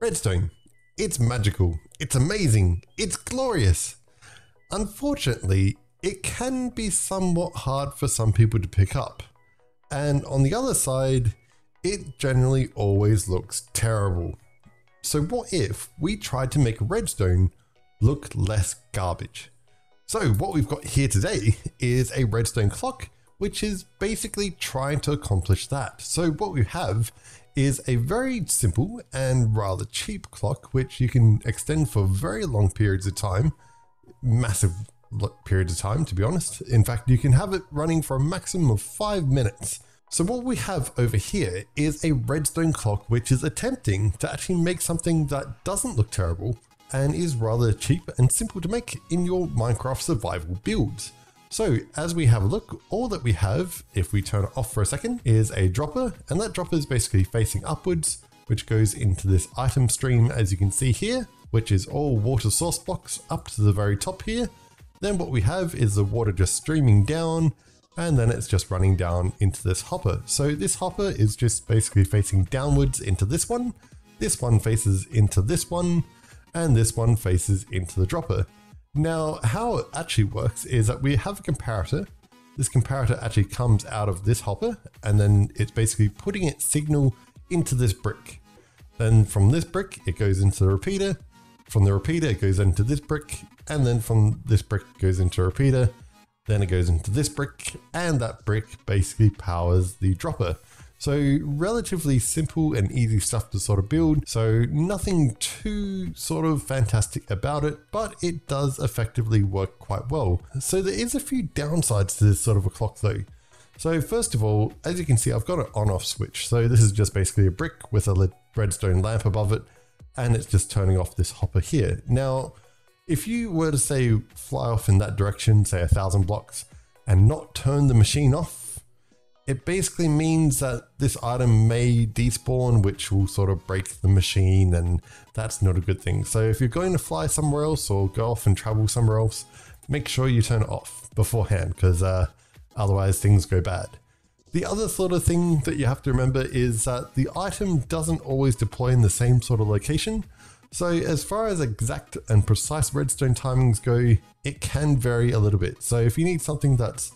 Redstone. It's magical, it's amazing, it's glorious. Unfortunately, it can be somewhat hard for some people to pick up. And on the other side, it generally always looks terrible. So what if we tried to make redstone look less garbage? So what we've got here today is a redstone clock, which is basically trying to accomplish that. So what we have is a very simple and rather cheap clock, which you can extend for very long periods of time, massive periods of time, to be honest. In fact, you can have it running for a maximum of 5 minutes. So what we have over here is a redstone clock, which is attempting to actually make something that doesn't look terrible and is rather cheap and simple to make in your Minecraft survival builds. So as we have a look, all that we have, if we turn it off for a second, is a dropper, and that dropper is basically facing upwards, which goes into this item stream, as you can see here, which is all water source blocks up to the very top here. Then what we have is the water just streaming down, and then it's just running down into this hopper. So this hopper is just basically facing downwards into this one faces into this one, and this one faces into the dropper. Now, how it actually works is that we have a comparator. This comparator actually comes out of this hopper, and then it's basically putting its signal into this brick. Then from this brick, it goes into the repeater. From the repeater, it goes into this brick, and then from this brick it goes into a repeater. Then it goes into this brick, and that brick basically powers the dropper. So relatively simple and easy stuff to sort of build. So nothing too sort of fantastic about it, but it does effectively work quite well. So there is a few downsides to this sort of a clock though. So first of all, as you can see, I've got an on-off switch. So this is just basically a brick with a redstone lamp above it, and it's just turning off this hopper here. Now, if you were to say fly off in that direction, say 1,000 blocks, and not turn the machine off, it basically means that this item may despawn, which will sort of break the machine, and that's not a good thing. So if you're going to fly somewhere else or go off and travel somewhere else, make sure you turn it off beforehand, because otherwise things go bad. The other sort of thing that you have to remember is that the item doesn't always deploy in the same sort of location. So as far as exact and precise redstone timings go, it can vary a little bit. So if you need something that's,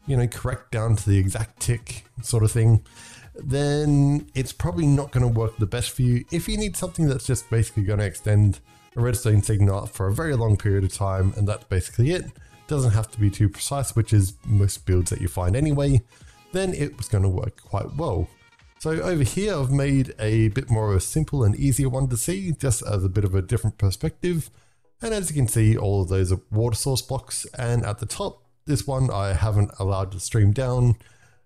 you know, correct down to the exact tick sort of thing, then it's probably not going to work the best for you. If you need something that's just basically going to extend a redstone signal up for a very long period of time, and that's basically it, doesn't have to be too precise, which is most builds that you find anyway, then it was going to work quite well. So over here, I've made a bit more of a simple and easier one to see, just as a bit of a different perspective. And as you can see, all of those are water source blocks, and at the top, this one I haven't allowed to stream down,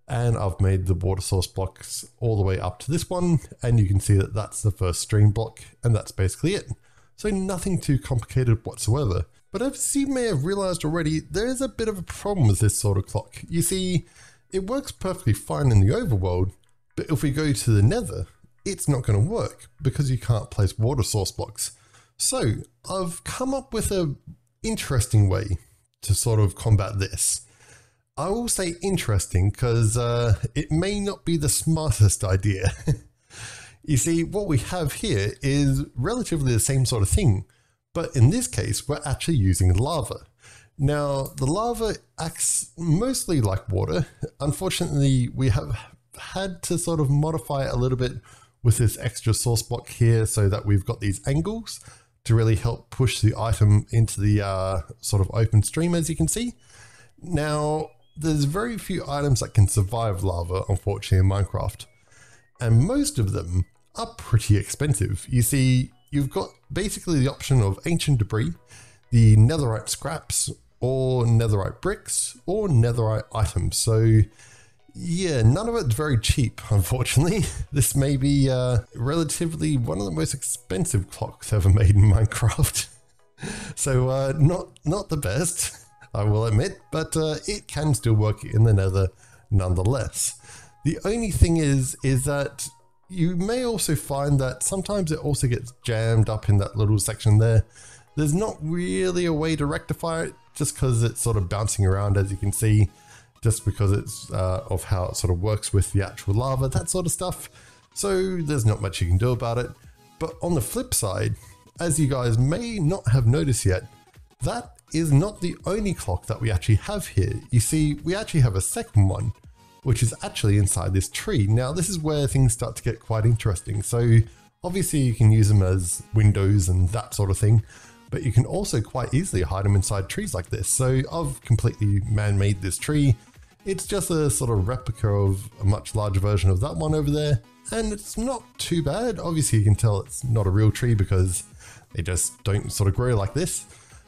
and I've made the water source blocks all the way up to this one, and you can see that that's the first stream block, and that's basically it. So nothing too complicated whatsoever. But as you may have realized already, there is a bit of a problem with this sort of clock. You see, it works perfectly fine in the overworld, but if we go to the nether, it's not going to work because you can't place water source blocks. So I've come up with an interesting way to sort of combat this. I will say interesting because it may not be the smartest idea. You see, what we have here is relatively the same sort of thing, but in this case, we're actually using lava. Now, the lava acts mostly like water. Unfortunately, we have had to sort of modify it a little bit with this extra source block here so that we've got these angles to really help push the item into the sort of open stream, as you can see. Now, there's very few items that can survive lava, unfortunately, in Minecraft, and most of them are pretty expensive. You see, you've got basically the option of ancient debris, the netherite scraps, or netherite bricks, or netherite items. So yeah, none of it's very cheap, unfortunately. This may be relatively one of the most expensive clocks ever made in Minecraft. So not the best, I will admit, but it can still work in the nether nonetheless. The only thing is that you may also find that sometimes it also gets jammed up in that little section there. There's not really a way to rectify it, just because it's sort of bouncing around, as you can see, just because it's of how it sort of works with the actual lava, that sort of stuff. So there's not much you can do about it. But on the flip side, as you guys may not have noticed yet, that is not the only clock that we actually have here. You see, we actually have a second one, which is actually inside this tree. Now, this is where things start to get quite interesting. So obviously you can use them as windows and that sort of thing, but you can also quite easily hide them inside trees like this. So I've completely man-made this tree. It's just a sort of replica of a much larger version of that one over there. And it's not too bad. Obviously you can tell it's not a real tree because they just don't sort of grow like this.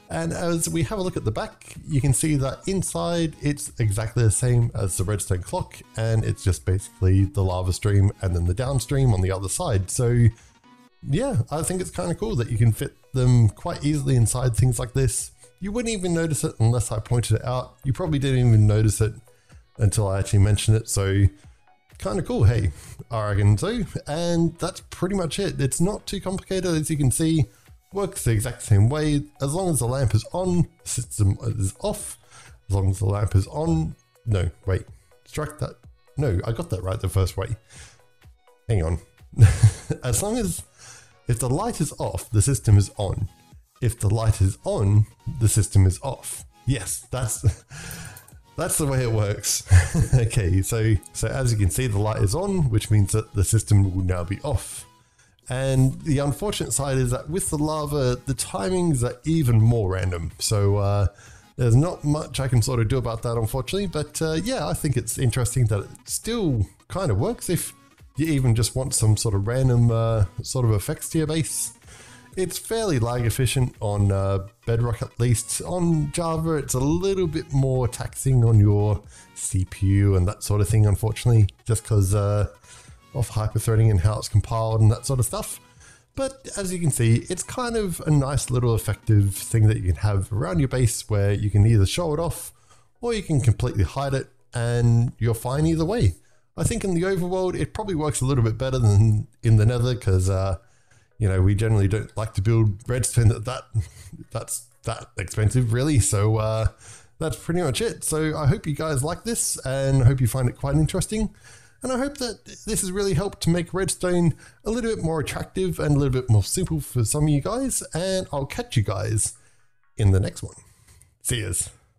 And as we have a look at the back, you can see that inside it's exactly the same as the redstone clock, and it's just basically the lava stream and then the downstream on the other side. So yeah, I think it's kind of cool that you can fit them quite easily inside things like this. You wouldn't even notice it unless I pointed it out. You probably didn't even notice it until I actually mentioned it. So kind of cool, hey, I reckon so. And that's pretty much it. It's not too complicated, as you can see. Works the exact same way. As long as the lamp is on, the system is off. As long as the lamp is on, no, wait, strike that. No, I got that right the first way. Hang on. As long as, if the light is off, the system is on. If the light is on, the system is off. Yes, that's the way it works. Okay, so as you can see, the light is on, which means that the system will now be off. And the unfortunate side is that with the lava, the timings are even more random. So there's not much I can sort of do about that, unfortunately. But yeah, I think it's interesting that it still kind of works if you even just want some sort of random sort of effects to your base. It's fairly lag efficient on Bedrock, at least. On Java, it's a little bit more taxing on your CPU and that sort of thing, unfortunately, just because of hyperthreading and how it's compiled and that sort of stuff. But as you can see, it's kind of a nice little effective thing that you can have around your base, where you can either show it off or you can completely hide it, and you're fine either way. I think in the overworld, it probably works a little bit better than in the nether, because you know, we generally don't like to build redstone that's that expensive, really. So that's pretty much it. So I hope you guys like this, and I hope you find it quite interesting. And I hope that this has really helped to make redstone a little bit more attractive and a little bit more simple for some of you guys. And I'll catch you guys in the next one. See yous.